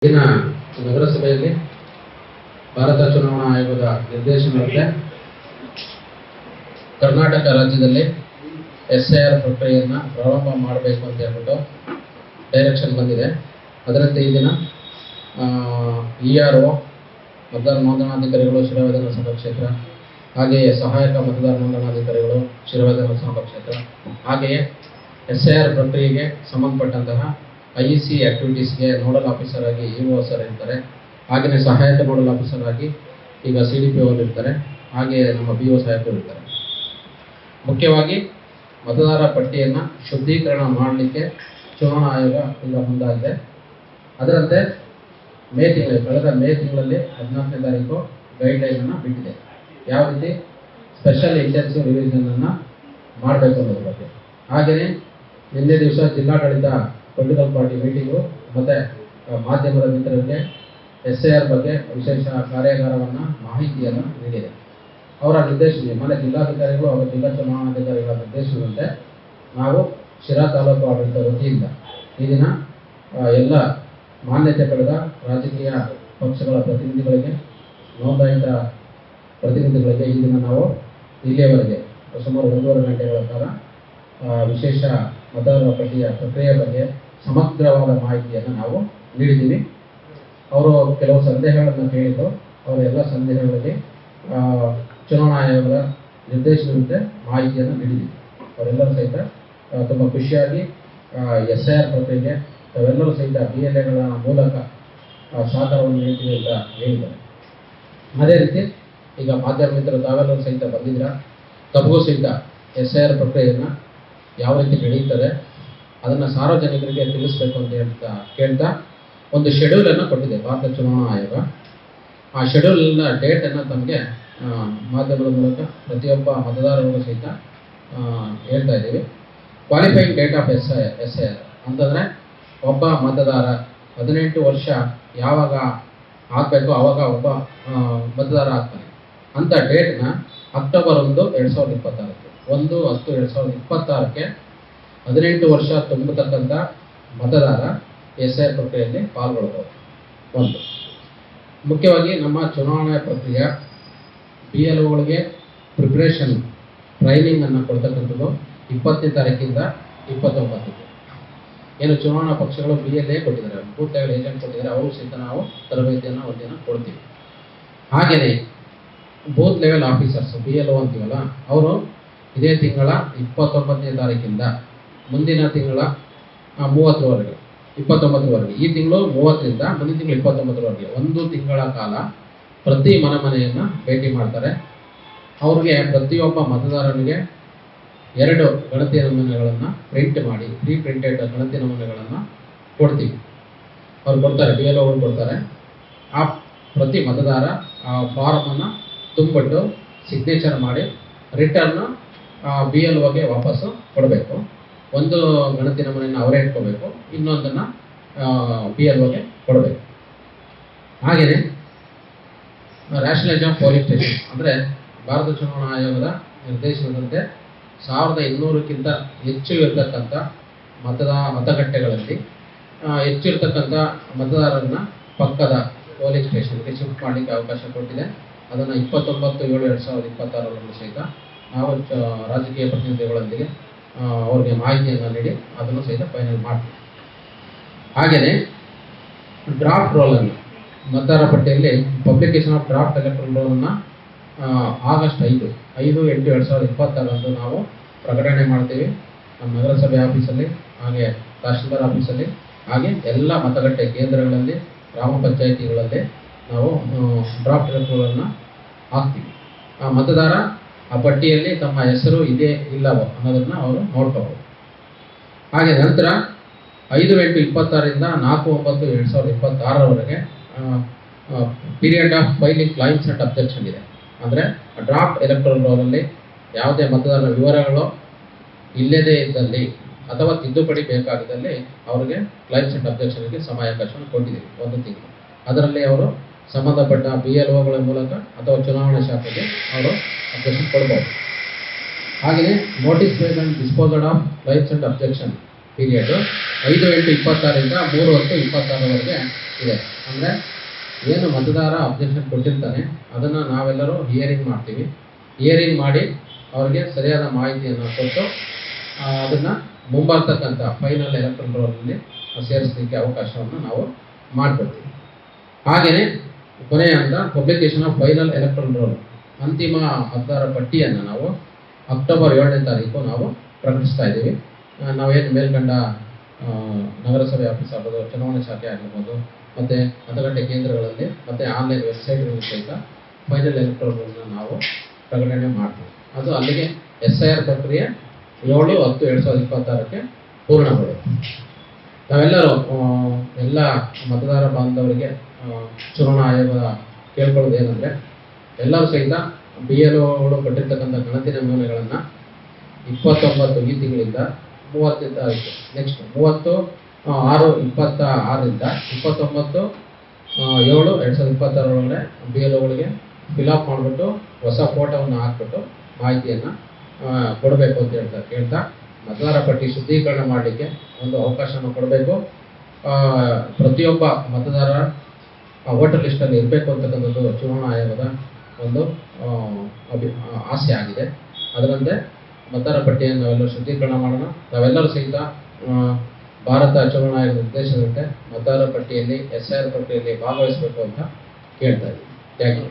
ಇನ್ನು ನಗರಸಭೆಯಲ್ಲಿ ಭಾರತ ಚುನಾವಣಾ ಆಯೋಗದ ನಿರ್ದೇಶನದಂತೆ ಕರ್ನಾಟಕ ರಾಜ್ಯದಲ್ಲಿ SIR ಪ್ರಕ್ರಿಯೆಯನ್ನು ಪ್ರಾರಂಭ ಮಾಡಬೇಕು ಅಂತ ಹೇಳ್ಬಿಟ್ಟು ಡೈರೆಕ್ಷನ್ ಬಂದಿದೆ. ಅದರಂತೆ ಈ ದಿನ ERO ಮತದಾರ ನೋಂದಣಾಧಿಕಾರಿಗಳು ಶಿರಾ ವಿಧಾನಸಭಾ ಕ್ಷೇತ್ರ, ಹಾಗೆಯೇ ಸಹಾಯಕ ಮತದಾರ ನೋಂದಣಾಧಿಕಾರಿಗಳು ಶಿರಾ ವಿಧಾನಸಭಾ ಕ್ಷೇತ್ರ, ಹಾಗೆಯೇ SIR ಪ್ರಕ್ರಿಯೆಗೆ ಸಂಬಂಧಪಟ್ಟಂತಹ IEC ಆಕ್ಟಿವಿಟೀಸ್ಗೆ ನೋಡಲ್ ಆಫೀಸರ್ ಆಗಿ EO ಸರ್ ಇರ್ತಾರೆ. ಹಾಗೆಯೇ ಸಹಾಯಕ ನೋಡಲ್ ಆಫೀಸರ್ ಆಗಿ ಈಗ CDPO ಅವರು ಇರ್ತಾರೆ. ಹಾಗೆಯೇ ನಮ್ಮ BO ಸಾಹೇಬರು ಇರ್ತಾರೆ. ಮುಖ್ಯವಾಗಿ ಮತದಾರ ಪಟ್ಟಿಯನ್ನು ಶುದ್ಧೀಕರಣ ಮಾಡಲಿಕ್ಕೆ ಚುನಾವಣಾ ಆಯೋಗ ಈಗ ಮುಂದಾಗಿದೆ. ಅದರಂತೆ ಕಳೆದ ಮೇ ತಿಂಗಳಲ್ಲಿ 14ನೇ ತಾರೀಕು ಗೈಡ್ಲೈನನ್ನು ಬಿಟ್ಟಿದೆ. ಯಾವ ರೀತಿ ಸ್ಪೆಷಲ್ ಇಂಟೆನ್ಸಿವ್ ರಿವಿಷನನ್ನು ಮಾಡಬೇಕು ಅನ್ನೋದ್ರ ಬಗ್ಗೆ. ಹಾಗೆಯೇ ನಿನ್ನೆ ದಿವಸ ಜಿಲ್ಲಾಡಳಿತ ಪೊಲಿಟಿಕಲ್ ಪಾರ್ಟಿ ಮೀಟಿಂಗು ಮತ್ತು ಮಾಧ್ಯಮದ ಮಿತ್ರರಿಗೆ SIR ಬಗ್ಗೆ ವಿಶೇಷ ಕಾರ್ಯಾಗಾರವನ್ನು ಮಾಹಿತಿಯನ್ನು ನೀಡಿದೆ. ಅವರ ನಿರ್ದೇಶನ ಮನೆ ಜಿಲ್ಲಾಧಿಕಾರಿಗಳು ಹಾಗೂ ಜಿಲ್ಲಾ ಚುನಾವಣಾಧಿಕಾರಿಗಳ ನಿರ್ದೇಶನದಂತೆ ನಾವು ಶಿರಾ ತಾಲೂಕು ಆಡಳಿತ ವತಿಯಿಂದ ಈ ದಿನ ಎಲ್ಲ ಮಾನ್ಯತೆ ಪಡೆದ ರಾಜಕೀಯ ಪಕ್ಷಗಳ ಪ್ರತಿನಿಧಿಗಳಿಗೆ, ನೋಂದಾಯಿತ ಪ್ರತಿನಿಧಿಗಳಿಗೆ ಈ ದಿನ ನಾವು ಇಲ್ಲಿಯವರೆಗೆ ಸುಮಾರು 1.5 ಗಂಟೆಗಳ ಕಾಲ ವಿಶೇಷ ಮತದಾರರ ಪಟ್ಟಿಯ ಪ್ರಕ್ರಿಯೆ ಬಗ್ಗೆ ಸಮಗ್ರವಾದ ಮಾಹಿತಿಯನ್ನು ನಾವು ನೀಡಿದ್ದೀವಿ. ಅವರು ಕೆಲವು ಸಂದೇಹಗಳನ್ನು ಕೇಳಿದ್ದು, ಅವರ ಎಲ್ಲ ಸಂದೇಹಗಳಿಗೆ ಚುನಾವಣಾ ಆಯೋಗದ ನಿರ್ದೇಶನದಂತೆ ಮಾಹಿತಿಯನ್ನು ನೀಡಿದ್ದೀವಿ. ಅವರೆಲ್ಲರೂ ಸಹಿತ ತುಂಬ ಖುಷಿಯಾಗಿ SIR ಪ್ರಕ್ರಿಯೆಗೆ ತಾವೆಲ್ಲರೂ ಸಹಿತ BLAಗಳ ಮೂಲಕ ಸಹಕಾರವನ್ನು ನೀಡ್ತೀವಿ ಅಂತ ಹೇಳಿದ್ದಾರೆ. ಅದೇ ರೀತಿ ಈಗ ಮಾಧ್ಯಮ ಮಿತ್ರರು ತಾವೆಲ್ಲರೂ ಸಹಿತ ಬಂದಿದ್ದೀರ. ತಮಗೂ ಸಹಿತ SIR ಪ್ರಕ್ರಿಯೆಯನ್ನು ಯಾವ ರೀತಿ ನಡೆಯುತ್ತದೆ ಅದನ್ನು ಸಾರ್ವಜನಿಕರಿಗೆ ತಿಳಿಸಬೇಕು ಅಂತ ಕೇಳ್ತಾ ಒಂದು ಶೆಡ್ಯೂಲನ್ನು ಕೊಟ್ಟಿದೆ ಭಾರತ ಚುನಾವಣಾ ಆಯೋಗ. ಆ ಶೆಡ್ಯೂಲ್ನ ಡೇಟನ್ನು ತಮಗೆ ಮಾಧ್ಯಮದ ಮೂಲಕ ಪ್ರತಿಯೊಬ್ಬ ಮತದಾರರಿಗೂ ಸಹಿತ ಹೇಳ್ತಾ ಇದ್ದೀವಿ. ಕ್ವಾಲಿಫೈಯಿಂಗ್ ಡೇಟ್ ಆಫ್ SIR ಅಂತಂದರೆ ಒಬ್ಬ ಮತದಾರ 18 ವರ್ಷ ಯಾವಾಗ ಆಗಬೇಕು ಆವಾಗ ಒಬ್ಬ ಮತದಾರ ಆಗ್ತಾನೆ ಅಂಥ ಡೇಟ್ನ ಅಕ್ಟೋಬರ್ 1, 2026 1/10/2026ಕ್ಕೆ 18 ವರ್ಷ ತುಂಬತಕ್ಕಂಥ ಮತದಾರ SIR ಪ್ರಕ್ರಿಯೆಯಲ್ಲಿ ಪಾಲ್ಗೊಳ್ಬೋದು. ಒಂದು ಮುಖ್ಯವಾಗಿ ನಮ್ಮ ಚುನಾವಣಾ ಪ್ರಕ್ರಿಯೆ BLOಗಳಿಗೆ ಪ್ರಿಪ್ರೇಷನ್ ಟ್ರೈನಿಂಗನ್ನು ಕೊಡ್ತಕ್ಕಂಥದ್ದು 20ನೇ ತಾರೀಕಿಂದ 29ಕ್ಕೆ. ಏನು ಚುನಾವಣಾ ಪಕ್ಷಗಳು BLA ಕೊಟ್ಟಿದ್ದಾರೆ, ಬೂತ್ ಲೆವೆಲ್ ಏಜೆಂಟ್ ಕೊಟ್ಟಿದ್ದಾರೆ, ಅವರು ಸಹಿತ ನಾವು ತರಬೇತಿಯನ್ನು ಒಂದಿನ ಕೊಡ್ತೀವಿ. ಹಾಗೆಯೇ ಬೂತ್ ಲೆವೆಲ್ ಆಫೀಸರ್ಸ್ BLO ಅಂತೀವಲ್ಲ, ಅವರು ಇದೇ ತಿಂಗಳ 29ನೇ ತಾರೀಕಿಂದ ಮುಂದಿನ ತಿಂಗಳ 30ರವರೆಗೆ 29ರವರೆಗೆ, ಈ ತಿಂಗಳು 30ರಿಂದ ಮುಂದಿನ ತಿಂಗಳು 29ರವರೆಗೆ 1 ತಿಂಗಳ ಕಾಲ ಪ್ರತಿ ಮನೆಯನ್ನು ಭೇಟಿ ಮಾಡ್ತಾರೆ. ಅವ್ರಿಗೆ ಪ್ರತಿಯೊಬ್ಬ ಮತದಾರನಿಗೆ 2 ಗಣತಿ ನಮೂನೆಗಳನ್ನು ಪ್ರಿಂಟ್ ಮಾಡಿ ಪ್ರೀ ಪ್ರಿಂಟೆಡ್ ಗಣತಿ ನಮೂನೆಗಳನ್ನು ಕೊಡ್ತೀವಿ. ಅವ್ರು ಕೊಡ್ತಾರೆ, BLOಗಳು ಕೊಡ್ತಾರೆ. ಆ ಪ್ರತಿ ಮತದಾರ ಆ ಫಾರಮನ್ನು ತುಂಬಿಟ್ಟು ಸಿಗ್ನೇಚರ್ ಮಾಡಿ ರಿಟರ್ನ್ BLOಗೆ ವಾಪಸ್ಸು ಕೊಡಬೇಕು. ಒಂದು ಗಣತಿ ನಮೂನೆಯನ್ನು ಅವರೇ ಇಟ್ಕೋಬೇಕು, ಇನ್ನೊಂದನ್ನು BLOಗೆ ಕೊಡಬೇಕು. ಹಾಗೆಯೇ ರ್ಯಾಷನಲೈಸ್ ಆಫ್ ಪೋಲಿಂಗ್ ಸ್ಟೇಷನ್ ಅಂದರೆ ಭಾರತ ಚುನಾವಣಾ ಆಯೋಗದ ನಿರ್ದೇಶನದಂತೆ 1200ಕ್ಕಿಂತ ಹೆಚ್ಚು ಇರತಕ್ಕಂಥ ಮತಗಟ್ಟೆಗಳಲ್ಲಿ ಹೆಚ್ಚು ಇರತಕ್ಕಂಥ ಮತದಾರರನ್ನ ಪಕ್ಕದ ಪೋಲಿಂಗ್ ಸ್ಟೇಷನ್ಗೆ ಶಿಫ್ಟ್ ಮಾಡಲಿಕ್ಕೆ ಅವಕಾಶ ಕೊಟ್ಟಿದೆ. ಅದನ್ನು 29/7/2026 ಸಹಿತ ನಾವು ರಾಜಕೀಯ ಪ್ರತಿನಿಧಿಗಳೊಂದಿಗೆ ಅವ್ರಿಗೆ ಮಾಹಿತಿಯನ್ನು ನೀಡಿ ಅದನ್ನು ಸಹಿತ ಫೈನಲ್ ಮಾಡ್ತೀವಿ. ಹಾಗೆಯೇ ಡ್ರಾಫ್ಟ್ ರೋಲನ್ನು ಮತದಾರ ಪಟ್ಟಿಯಲ್ಲಿ ಪಬ್ಲಿಕೇಶನ್ ಆಫ್ ಡ್ರಾಫ್ಟ್ ಎಲೆಕ್ಟ್ರಲ್ ರೋಲನ್ನು ಆಗಸ್ಟ್ 5/8/2026 ನಾವು ಪ್ರಕಟಣೆ ಮಾಡ್ತೀವಿ. ನಮ್ಮ ನಗರಸಭೆ ಆಫೀಸಲ್ಲಿ, ಹಾಗೆ ತಹಶೀಲ್ದಾರ್ ಆಫೀಸಲ್ಲಿ, ಹಾಗೆ ಎಲ್ಲ ಮತಗಟ್ಟೆ ಕೇಂದ್ರಗಳಲ್ಲಿ, ಗ್ರಾಮ ಪಂಚಾಯಿತಿಗಳಲ್ಲಿ ನಾವು ಡ್ರಾಫ್ಟ್ ಎಲೆಕ್ಟ್ರಲನ್ನು ಹಾಕ್ತೀವಿ. ಆ ಮತದಾರ ಆ ಪಟ್ಟಿಯಲ್ಲಿ ತಮ್ಮ ಹೆಸರು ಇದೆ ಇಲ್ಲವೋ ಅನ್ನೋದನ್ನು ಅವರು ನೋಡ್ಕೋಬೋದು. ಹಾಗೆ ನಂತರ 5/8/26ರಿಂದ 4/9/2026ರವರೆಗೆ period of filing claims and objection ಇದೆ. ಅಂದರೆ ಡ್ರಾಫ್ಟ್ ಎಲೆಕ್ಟ್ರಲ್ ರೋಲಲ್ಲಿ ಯಾವುದೇ ಮತದಾರರ ವಿವರಗಳು ಇಲ್ಲದೇ ಇದ್ದಲ್ಲಿ ಅಥವಾ ತಿದ್ದುಪಡಿ ಬೇಕಾಗಿದ್ದಲ್ಲಿ ಅವರಿಗೆ ಕ್ಲೈಮ್ಸ್ ಅಂಡ್ ಅಬ್ಜೆಕ್ಷನ್ಗೆ ಸಮಯಾವಕಾಶವನ್ನು ಕೊಟ್ಟಿದ್ದೀವಿ 1 ತಿಂಗಳು. ಅದರಲ್ಲಿ ಅವರು ಸಂಬಂಧಪಟ್ಟ BLOಗಳ ಮೂಲಕ ಅಥವಾ ಚುನಾವಣಾ ಶಾಖೆಗೆ ಅವರು ಅಬ್ಜೆಕ್ಷನ್ ಕೊಡ್ಬೋದು. ಹಾಗೆಯೇ notice based and disposal of claims and objection period 5/8/26ರಿಂದ 3/10/26ವರೆಗೆ ಇದೆ. ಅಂದರೆ ಏನು ಮತದಾರ ಅಬ್ಜೆಕ್ಷನ್ ಕೊಟ್ಟಿರ್ತಾನೆ ಅದನ್ನು ನಾವೆಲ್ಲರೂ ಹಿಯರಿಂಗ್ ಮಾಡ್ತೀವಿ. ಹಿಯರಿಂಗ್ ಮಾಡಿ ಅವ್ರಿಗೆ ಸರಿಯಾದ ಮಾಹಿತಿಯನ್ನು ಕೊಟ್ಟು ಅದನ್ನು ಮುಂಬರ್ತಕ್ಕಂಥ ಫೈನಲ್ ಎಲೆಕ್ಟ್ರಲ್ ರೋಲಲ್ಲಿ ಸೇರಿಸಲಿಕ್ಕೆ ಅವಕಾಶವನ್ನು ನಾವು ಮಾಡಿಕೊಡ್ತೀವಿ. ಹಾಗೆಯೇ ಕೊನೆಯ ಹಂತ publication of final electoral roll, ಅಂತಿಮ ಮತದಾರ ಪಟ್ಟಿಯನ್ನು ನಾವು ಅಕ್ಟೋಬರ್ 7ನೇ ತಾರೀಕು ನಾವು ಪ್ರಕಟಿಸ್ತಾ ಇದ್ದೀವಿ. ನಾವೇನು ಮೇಲ್ಕಂಡ ನಗರಸಭೆ ಆಫೀಸ್ ಆಗ್ಬೋದು, ಚುನಾವಣಾ ಶಾಖೆ ಆಗಿರ್ಬೋದು, ಮತ್ತು ಮತಗಟ್ಟೆ ಕೇಂದ್ರಗಳಲ್ಲಿ ಮತ್ತು ಆನ್ಲೈನ್ ವೆಬ್ಸೈಟ್ಗಳು ಸಹಿತ ಫೈನಲ್ ಎಲೆಕ್ಟ್ರಲ್ ರೋಲ್ನ ನಾವು ಪ್ರಕಟಣೆ ಮಾಡ್ತೀವಿ. ಅದು ಅಲ್ಲಿಗೆ SIR ಪ್ರಕ್ರಿಯೆ 7/10/2026ಕ್ಕೆ ಪೂರ್ಣಗೊಳ್ಳುತ್ತೆ. ನಾವೆಲ್ಲರೂ ಎಲ್ಲ ಮತದಾರ ಬಾಂಧವರಿಗೆ ಚುನಾವಣಾ ಆಯೋಗ ಕೇಳ್ಕೊಳ್ಳೋದು ಏನಂದರೆ, ಎಲ್ಲರೂ ಸಹಿತ BLOಗಳು ಕೊಟ್ಟಿರ್ತಕ್ಕಂಥ ಗಣತಿ ನಮೂನೆಗಳನ್ನು 29 ಈ ತಿಂಗಳಿಂದ 30 ತಾರೀಕು ನೆಕ್ಸ್ಟ್ 30/6/26ರಿಂದ 29/7/2026 BLOಗಳಿಗೆ ಫಿಲಪ್ ಮಾಡಿಬಿಟ್ಟು ಹೊಸ ಫೋಟೋವನ್ನು ಹಾಕ್ಬಿಟ್ಟು ಮಾಹಿತಿಯನ್ನು ಕೊಡಬೇಕು ಅಂತ ಹೇಳ್ತಾ ಮತದಾರ ಪಟ್ಟಿ ಶುದ್ಧೀಕರಣ ಮಾಡಲಿಕ್ಕೆ ಒಂದು ಅವಕಾಶನ ಕೊಡಬೇಕು. ಪ್ರತಿಯೊಬ್ಬ ಮತದಾರ ವೋಟರ್ ಲಿಸ್ಟಲ್ಲಿ ಇರಬೇಕು ಅಂತಕ್ಕಂಥದ್ದು ಚುನಾವಣಾ ಆಯೋಗದ ಒಂದು ಆಸೆ ಆಗಿದೆ. ಅದರಂತೆ ಮತದಾರ ಪಟ್ಟಿಯನ್ನು ನಾವೆಲ್ಲರೂ ಶುದ್ಧೀಕರಣ ಮಾಡೋಣ. ನಾವೆಲ್ಲರೂ ಸಹಿತ ಭಾರತ ಚುನಾವಣಾ ಆಯೋಗದ ನಿರ್ದೇಶನದಂತೆ ಮತದಾರ ಪಟ್ಟಿಯಲ್ಲಿ SIR ಪ್ರಕ್ರಿಯೆಯಲ್ಲಿ ಭಾಗವಹಿಸಬೇಕು ಅಂತ ಕೇಳ್ತಾ ಇದ್ದೀವಿ. Thank you.